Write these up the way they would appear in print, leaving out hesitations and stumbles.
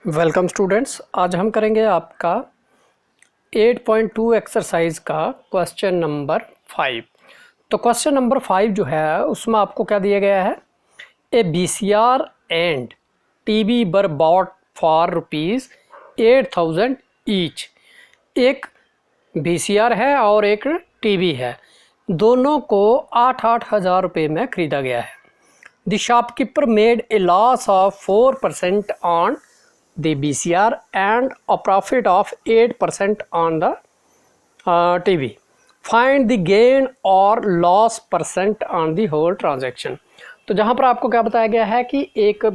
Welcome students, आज हम करेंगे आपका 8.2 एक्सरसाइज का क्वेश्चन नंबर 5। तो क्वेश्चन नंबर 5 जो है उसमें आपको क्या दिया गया है, a VCR and TV were bought for ₹8,000 each. एक VCR है और एक टीवी है, दोनों को 8-8 हज़ार रुपये में ख़रीदा गया है। The shopkeeper made a loss of 4% on the VCR and a profit of 8% on the TV. Find the gain or loss percent on the whole transaction. तो जहाँ पर आपको क्या बताया गया है कि एक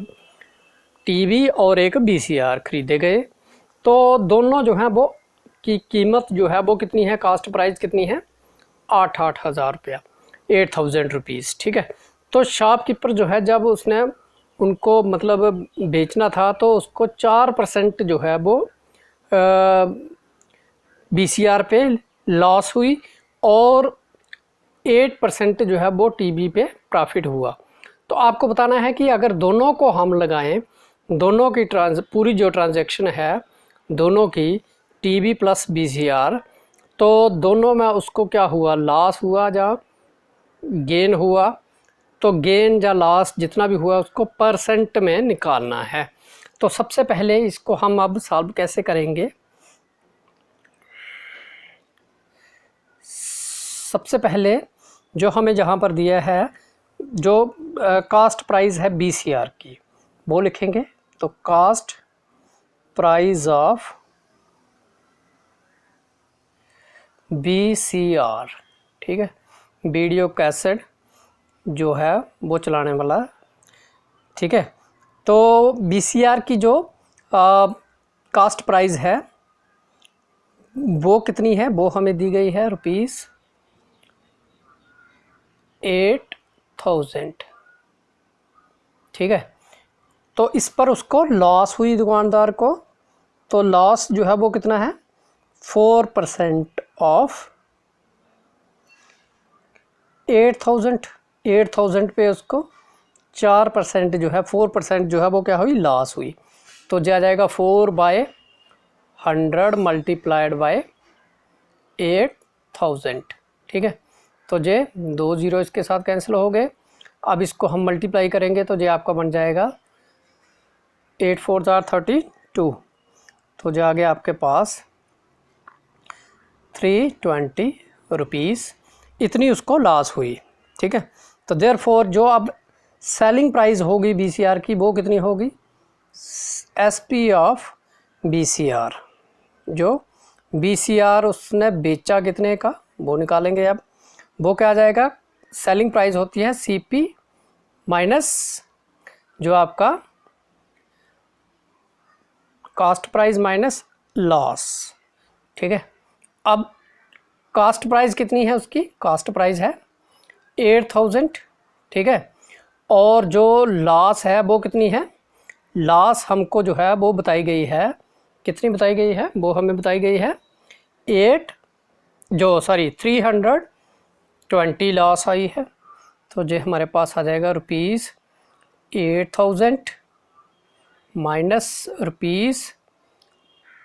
टीवी और एक VCR खरीदे गए, तो दोनों जो हैं वो की कीमत जो है वो कितनी है, कास्ट प्राइस कितनी है, 8-8 हज़ार रुपया, 8,000 रुपीज़। ठीक है। तो शॉपकीपर जो है जब उसने उनको मतलब बेचना था तो उसको 4% जो है वो VCR पे लॉस हुई और 8% जो है वो टीवी पे प्रॉफिट हुआ। तो आपको बताना है कि अगर दोनों को हम लगाएं, दोनों की पूरी जो ट्रांजैक्शन है दोनों की टीवी प्लस VCR, तो दोनों में उसको क्या हुआ, लॉस हुआ या गेन हुआ। तो गेन या लॉस जितना भी हुआ उसको परसेंट में निकालना है। तो सबसे पहले इसको हम अब सॉल्व कैसे करेंगे। सबसे पहले जो हमें जहाँ पर दिया है, जो कास्ट प्राइस है VCR की, वो लिखेंगे। तो कास्ट प्राइस ऑफ VCR, ठीक है, वीडियो कैसेट जो है वो चलाने वाला, ठीक है। तो VCR की जो कास्ट प्राइस है वो कितनी है, वो हमें दी गई है ₹8,000, ठीक है। तो इस पर उसको लॉस हुई दुकानदार को, तो लॉस जो है वो कितना है, 4% ऑफ 8,000 पे उसको 4% जो है, 4% जो है वो क्या हुई, लॉस हुई। तो जो आ जाएगा 4/100 मल्टीप्लाइड बाय 8,000, ठीक है। तो जे 2 ज़ीरो इसके साथ कैंसिल हो गए। अब इसको हम मल्टीप्लाई करेंगे तो जे आपका बन जाएगा 8 4 32। तो जो आ गया आपके पास 320 रुपीज़, इतनी उसको लॉस हुई, ठीक है। तो देयरफॉर जो अब सेलिंग प्राइस होगी VCR की वो कितनी होगी, SP ऑफ VCR, जो VCR उसने बेचा कितने का वो निकालेंगे। अब वो क्या आ जाएगा, सेलिंग प्राइस होती है CP माइनस जो आपका कास्ट प्राइस माइनस लॉस, ठीक है। अब कास्ट प्राइस कितनी है, उसकी कास्ट प्राइस है 8,000, ठीक है। और जो लॉस है वो कितनी है, लॉस हमको जो है वो बताई गई है, कितनी बताई गई है, वो हमें बताई गई है 320 लॉस आई है। तो जो हमारे पास आ जाएगा ₹8,000 माइनस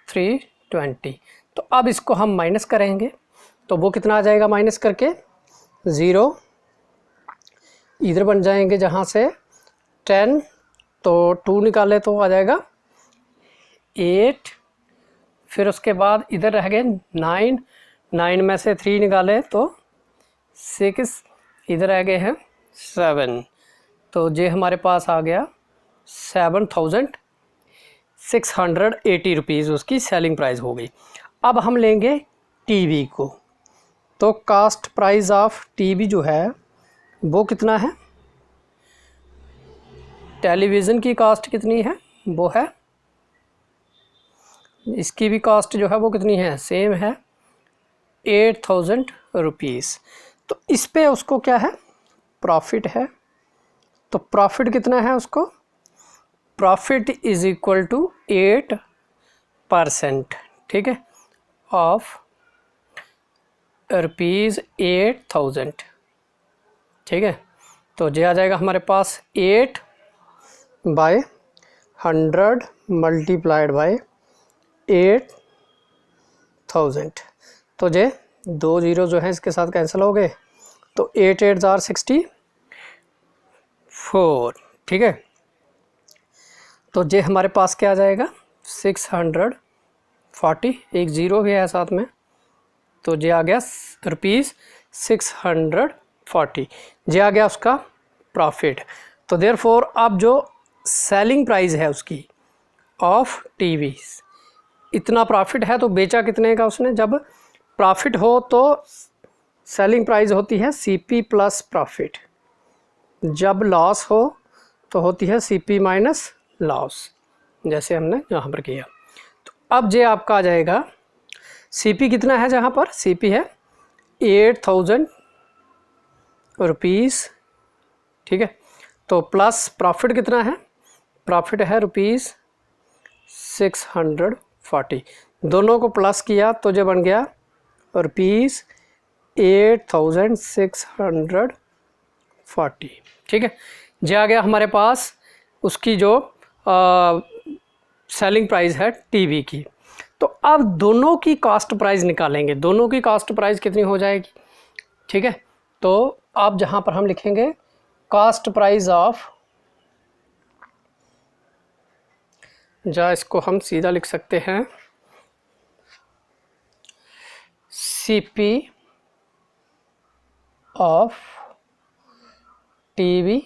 ₹320। तो अब इसको हम माइनस करेंगे तो वो कितना आ जाएगा, माइनस करके 0 इधर बन जाएंगे, जहाँ से 10 तो 2 निकाले तो आ जाएगा 8, फिर उसके बाद इधर रह गए 9 में से 3 निकाले तो 6, इधर रह गए हैं 7। तो ये हमारे पास आ गया 7,680 रुपीज़ उसकी सेलिंग प्राइस हो गई। अब हम लेंगे टीवी को। तो कास्ट प्राइस ऑफ टीवी जो है वो कितना है, टेलीविज़न की कास्ट कितनी है, वो है, इसकी भी कास्ट जो है वो कितनी है, सेम है 8,000 रुपीज़। तो इस पे उसको क्या है, प्रॉफिट है। तो प्रॉफिट कितना है उसको, प्रॉफिट इज इक्वल टू 8%, ठीक है, ऑफ ₹8,000, ठीक है। तो ये आ जाएगा हमारे पास 8/100 100 मल्टीप्लाइड बाय 8000। तो जे 2 जीरो जो है इसके साथ कैंसिल हो गए, तो 8 8 जार 64, ठीक है। तो जे हमारे पास क्या आ जाएगा 640, एक ज़ीरो भी है साथ में, तो जे आ गया ₹640, जे आ गया उसका प्रॉफिट। तो देयरफॉर अब जो सेलिंग प्राइस है उसकी ऑफ टीवी, इतना प्रॉफिट है, तो बेचा कितने का उसने। जब प्रॉफिट हो तो सेलिंग प्राइस होती है सीपी प्लस प्रॉफिट, जब लॉस हो तो होती है सीपी माइनस लॉस, जैसे हमने यहाँ पर किया। तो अब जे आपका आ जाएगा सीपी कितना है, जहाँ पर सीपी है 8000 रुपीज़, ठीक है। तो प्लस प्रॉफिट कितना है, प्रॉफिट है ₹640, दोनों को प्लस किया तो जो बन गया ₹8640, ठीक है। जो आ गया हमारे पास उसकी जो सेलिंग प्राइस है टीवी की। तो अब दोनों की कॉस्ट प्राइस निकालेंगे, दोनों की कॉस्ट प्राइस कितनी हो जाएगी, ठीक है। तो अब जहाँ पर हम लिखेंगे कॉस्ट प्राइस ऑफ, जा इसको हम सीधा लिख सकते हैं CP of TV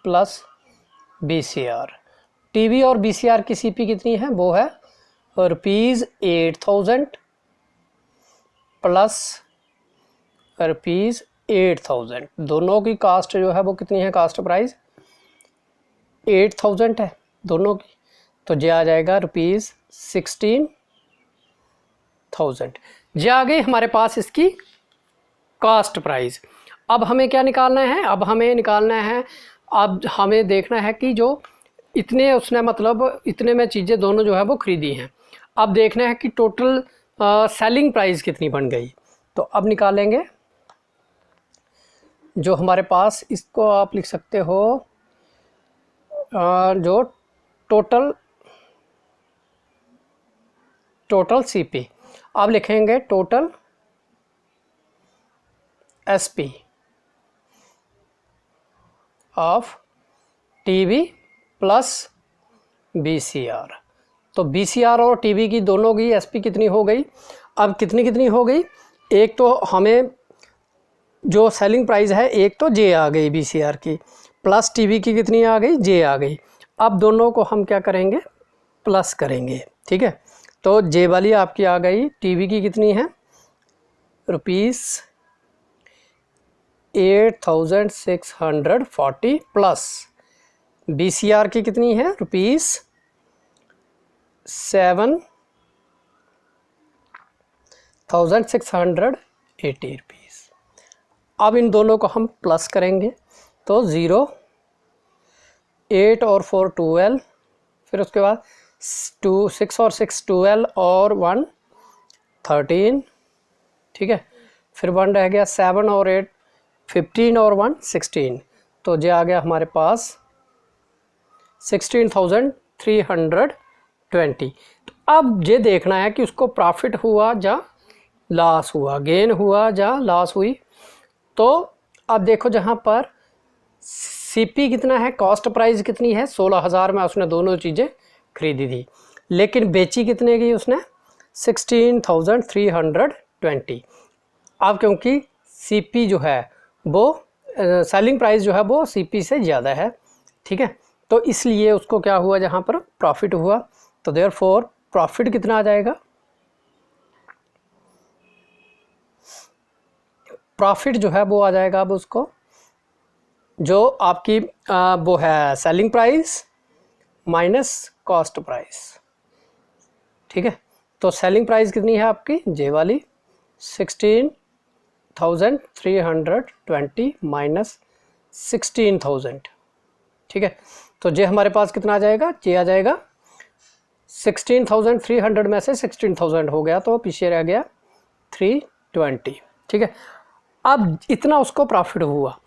plus VCR. TV और बीसीआर की सीपी कितनी है, वो है ₹8000 प्लस ₹8000, दोनों की कास्ट जो है वो कितनी है, कास्ट प्राइस 8000 है दोनों की। तो जे आ जाएगा ₹16,000। जे आ गई हमारे पास इसकी कास्ट प्राइस। अब हमें क्या निकालना है, अब हमें निकालना है, अब हमें देखना है कि जो इतने उसने मतलब इतने में चीज़ें दोनों जो है वो ख़रीदी हैं। अब देखना है कि टोटल सेलिंग प्राइस कितनी बन गई। तो अब निकालेंगे जो हमारे पास, इसको आप लिख सकते हो जो टोटल सीपी, अब लिखेंगे total SP of TV plus VCR. तो बीसीआर और टीवी की दोनों की एसपी कितनी हो गई, अब कितनी हो गई, एक तो हमें जो सेलिंग प्राइस है, एक तो जे आ गई बीसीआर की, प्लस टीवी की कितनी आ गई, जे आ गई। अब दोनों को हम क्या करेंगे, प्लस करेंगे, ठीक है। तो जे वाली आपकी आ गई, टीवी की कितनी है ₹8640 प्लस बीसीआर की कितनी है ₹7680। अब इन दोनों को हम प्लस करेंगे, तो 0, 8 और 4 12, फिर उसके बाद 2 6 और 6 12 और 1 13, ठीक है। फिर 1 रह गया, 7 और 8 15 और 1 16। तो जो आ गया हमारे पास 16,320। तो अब ये देखना है कि उसको प्रॉफिट हुआ या लॉस हुआ, गेन हुआ या लॉस हुई। तो अब देखो जहाँ पर सीपी कितना है, कॉस्ट प्राइस कितनी है, 16,000 में उसने दोनों चीज़ें खरीदी थी, लेकिन बेची कितने की उसने 16,320। अब क्योंकि सीपी जो है वो सेलिंग प्राइस जो है वो सीपी से ज़्यादा है, ठीक है। तो इसलिए उसको क्या हुआ, जहाँ पर प्रॉफिट हुआ। तो देयरफॉर प्रॉफिट कितना आ जाएगा, प्रॉफिट जो है वो आ जाएगा अब उसको, जो आपकी वो है selling price minus cost price, ठीक है। तो सेलिंग प्राइस कितनी है आपकी, जे वाली 16,320 माइनस 16,000, ठीक है। तो जे हमारे पास कितना आ जाएगा, जे आ जाएगा 16,300 में से 16,000 हो गया, तो पीछे रह गया 320, ठीक है। अब इतना उसको प्रॉफिट हुआ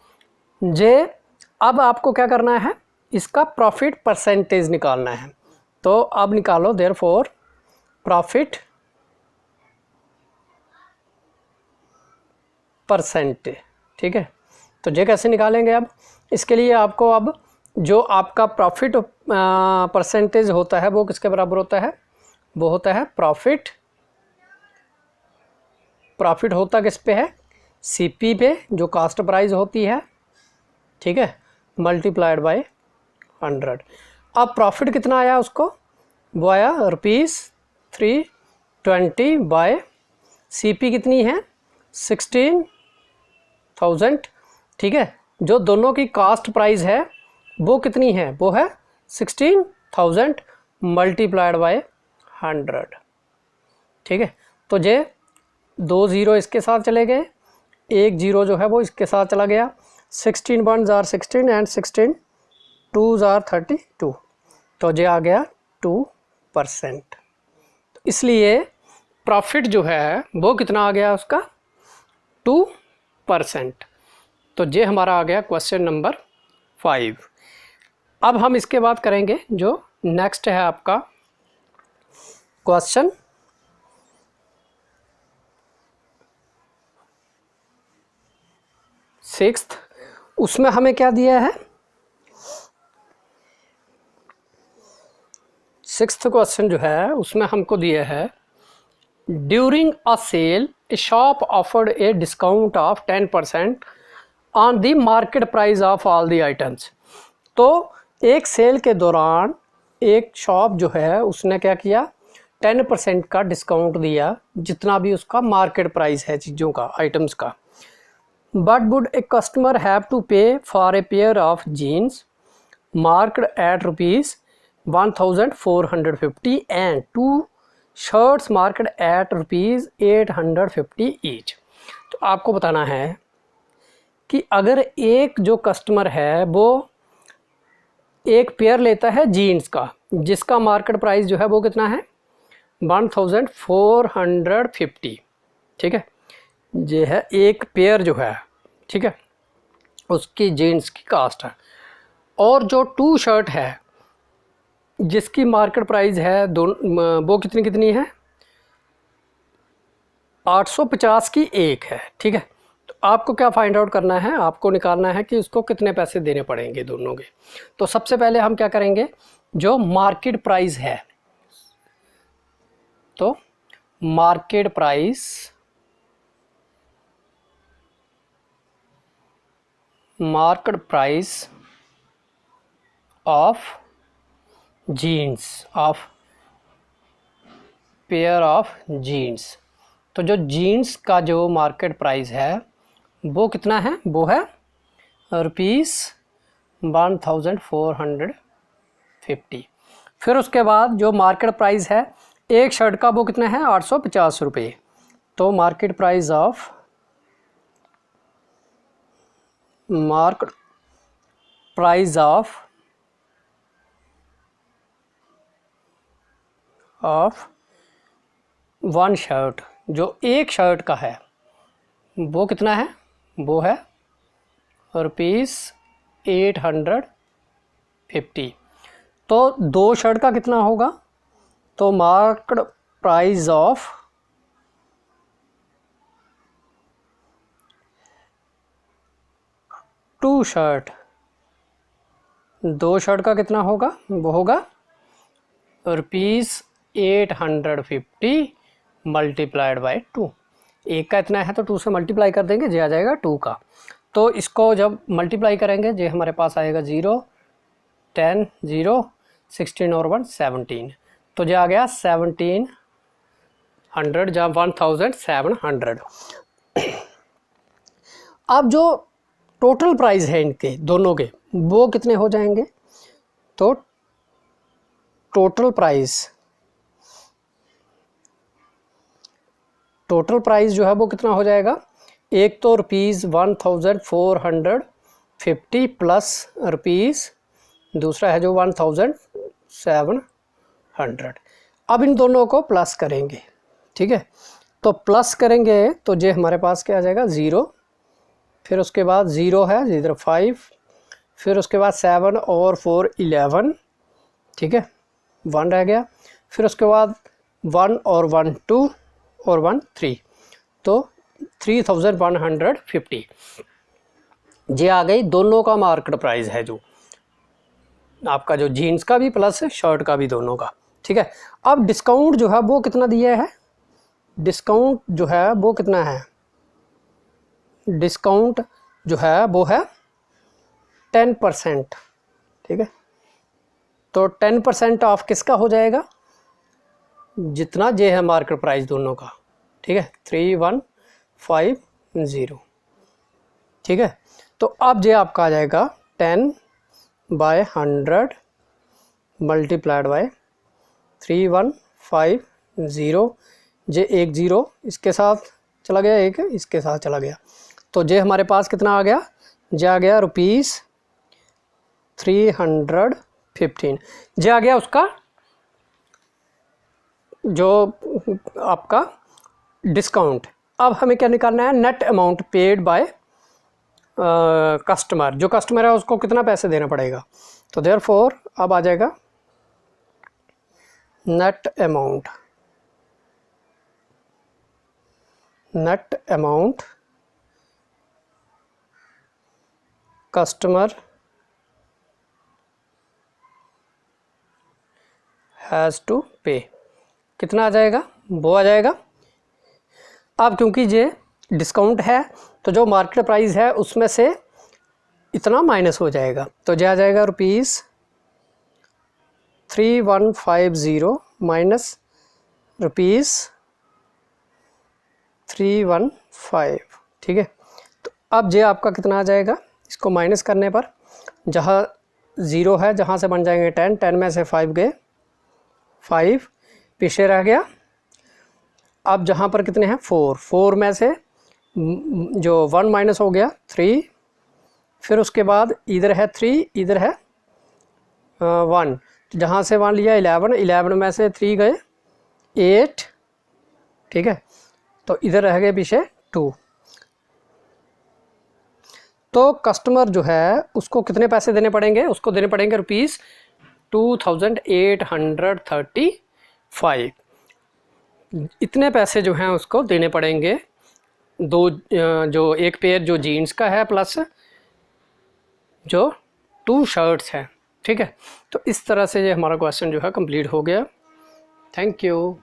जे, अब आपको क्या करना है, इसका प्रॉफिट परसेंटेज निकालना है। तो अब निकालो देयरफॉर प्रॉफिट परसेंटेज। ठीक है, तो ये कैसे निकालेंगे? अब इसके लिए आपको अब जो आपका प्रॉफिट परसेंटेज होता है वो किसके बराबर होता है? वो होता है प्रॉफिट होता किस पे है? सीपी पे, जो कास्ट प्राइस होती है। ठीक है, मल्टीप्लाइड बाय 100। अब प्रॉफिट कितना आया उसको? वो आया ₹320 बाय सीपी कितनी है? 16,000। ठीक है, जो दोनों की कास्ट प्राइस है वो कितनी है? वो है 16,000 मल्टीप्लाइड बाय 100। ठीक है, तो ये 2 ज़ीरो इसके साथ चले गए, 1 ज़ीरो जो है वो इसके साथ चला गया। 16 1s are 16 and 16 2s are 32। तो ये आ गया 2%। तो इसलिए प्रॉफिट जो है वो कितना आ गया उसका? 2%। तो ये हमारा आ गया क्वेश्चन नंबर 5। अब हम इसके बाद करेंगे जो नेक्स्ट है आपका क्वेश्चन 6। उसमें हमें क्या दिया है? 6th क्वेश्चन जो है उसमें हमको दिया है during a sale a shop offered a discount of 10% on the market price of all the items. तो एक सेल के दौरान एक शॉप जो है उसने क्या किया? 10% का डिस्काउंट दिया, जितना भी उसका मार्केट प्राइस है चीज़ों का, आइटम्स का। But would a customer have to pay for a pair of jeans marked at ₹1,450 and 2 shirts marked at ₹850 each. तो आपको बताना है कि अगर एक जो कस्टमर है वो एक पेयर लेता है जीन्स का, जिसका मार्केट प्राइस जो है वो कितना है? 1,450। ठीक है, ये है एक पेयर जो है। ठीक है, उसकी जीन्स की कास्ट है। और जो 2 शर्ट है जिसकी मार्केट प्राइस है वो कितनी है? 850 की एक है। ठीक है, तो आपको क्या फाइंड आउट करना है? आपको निकालना है कि उसको कितने पैसे देने पड़ेंगे दोनों के। तो सबसे पहले हम क्या करेंगे? जो मार्केट प्राइस है, तो market price of jeans of pair of jeans. तो जो जीन्स का जो मार्केट प्राइस है वो कितना है? वो है ₹1,450। फिर उसके बाद जो मार्केट प्राइस है एक शर्ट का वो कितना है? 850 रुपये। तो market price of one shirt, जो एक शर्ट का है वो कितना है? वो है ₹850। तो 2 शर्ट का कितना होगा? तो market price of two shirt, 2 shirt का कितना होगा? वो होगा ₹850 मल्टीप्लाइड बाय 2। एक का इतना है तो 2 से मल्टीप्लाई कर देंगे, ये आ जाएगा 2 का। तो इसको जब मल्टीप्लाई करेंगे ये हमारे पास आएगा 0 10 0 16 और 1 17। तो ये आ गया 1700 जहाँ 1700। अब जो टोटल प्राइस है इनके दोनों के वो कितने हो जाएंगे? तो टोटल प्राइस जो है वो कितना हो जाएगा? एक तो ₹1,450 प्लस रुपीज़, दूसरा है जो 1,700। अब इन दोनों को प्लस करेंगे। ठीक है, तो प्लस करेंगे तो ये हमारे पास क्या आ जाएगा? 0। फिर उसके बाद 0 है इधर 5, फिर उसके बाद 7 और 4 11, ठीक है, 1 रह गया। फिर उसके बाद 1 और 1 2 और 1 3, तो 3150 ये आ गई दोनों का मार्केट प्राइस है, जो आपका जो जीन्स का भी प्लस शर्ट का भी दोनों का, ठीक है। अब डिस्काउंट जो है वो कितना दिया है, डिस्काउंट जो है वो कितना है, डिस्काउंट जो है वो है 10%, ठीक है। तो 10% ऑफ किसका हो जाएगा, जितना जे है मार्केट प्राइस दोनों का, ठीक है, 3150, ठीक है। तो अब जे आपका आ जाएगा 10/100 मल्टीप्लाइड बाय 3150, जे एक ज़ीरो इसके साथ चला गया, एक इसके साथ चला गया, तो जे हमारे पास कितना आ गया, जे आ गया ₹315, जे आ गया उसका जो आपका डिस्काउंट। अब हमें क्या निकालना है, net amount paid by customer, जो कस्टमर है उसको कितना पैसे देना पड़ेगा, तो देयरफॉर अब आ जाएगा net amount customer has to pay, कितना आ जाएगा, वो आ जाएगा। अब क्योंकि ये डिस्काउंट है तो जो मार्केट प्राइस है उसमें से इतना माइनस हो जाएगा, तो जो आ जाएगा ₹3150 माइनस ₹315, ठीक है। तो अब जे आपका कितना आ जाएगा, इसको माइनस करने पर जहाँ ज़ीरो है, जहाँ से बन जाएंगे 10 में से 5 गए, 5 पीछे रह गया। अब जहाँ पर कितने हैं 4 में से जो 1 माइनस हो गया 3, फिर उसके बाद इधर है 3, इधर है 1, जहाँ से 1 लिया 11 में से 3 गए 8, ठीक है, तो इधर रह गए पीछे 2। तो कस्टमर जो है उसको कितने पैसे देने पड़ेंगे, उसको देने पड़ेंगे ₹2835, इतने पैसे जो हैं उसको देने पड़ेंगे, जो एक पेयर जो जीन्स का है प्लस जो 2 शर्ट्स हैं, ठीक है। तो इस तरह से ये हमारा क्वेश्चन जो है कंप्लीट हो गया। Thank you.